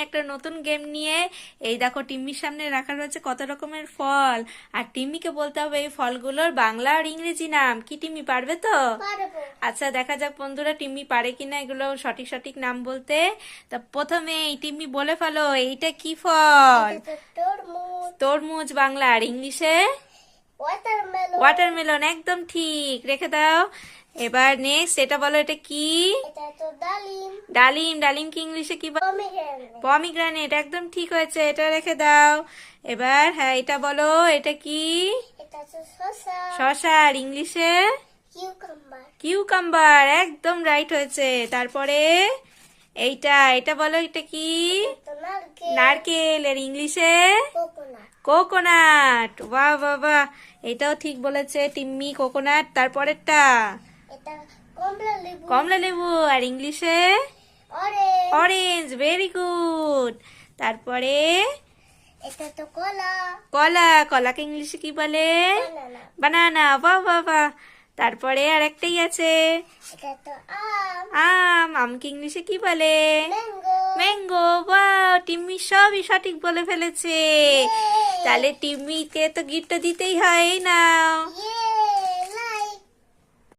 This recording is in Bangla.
একটা নতুন গেম নিয়ে এই দেখো টিম্মির সামনে রাখা রয়েছে কত রকমের ফল। আর টিম্মিকে বলতে হবে এই ফলগুলোর বাংলা আর ইংরেজি নাম কি। টিম্মি পারবে তো? পারবো। আচ্ছা দেখা যাক বন্ধুরা টিম্মি পারে কিনা এগুলো সঠিক সঠিক নাম বলতে। তা প্রথমে এই টিম্মি বলে ফেলো এইটা কি ফল। এটা তো তরমুজ। তরমুজ বাংলা আর ইংলিশে ওয়াটারমেলন। ওয়াটারমেলন, একদম ঠিক, রেখে দাও। এবার নেক্সট এটা বলো এটা কি। এটা তো ডালিম। ডালিম, ডালিম কি ইংলিশে কি? পমিগ্রেনেট। পমিগ্রানেট, একদম ঠিক হয়েছে, এটা রেখে দাও। এবার হ্যাঁ এটা বলো এটা কি। এটা তো শসা। শসা আর ইংলিশে কিউকাম্বার। কিউকাম্বার, একদম রাইট হয়েছে। তারপরে এইটা এটা বলো এটা কি। এটা তো নারকেল। নারকেল এর ইংলিশে কোকোনাট। কোকোনাট, বাহ বাহ বাহ, এটাও ঠিক বলেছে টিম্মি, কোকোনাট। তারপরেরটা এটা কমলা লেবু। কমলা লেবু আর ইংলিশে অরেঞ্জ। Orange, very good. তারপরে এটা তো কলা। কলা, কলাকে ইংলিশে কি বলে? বানানা। বানানা, বাহ বাহ বাহ। তারপরে আর একটাই আছে এটা তো আম। আম, আমকে ইংলিশে কি বলে? ম্যাঙ্গো। ম্যাঙ্গো, বাহ, টিম্মি সবই সঠিক বলে ফেলেছে। তাহলে টিম্মিকে তো গিফটটা দিতেই হয়, এই নাও। ইয়ে।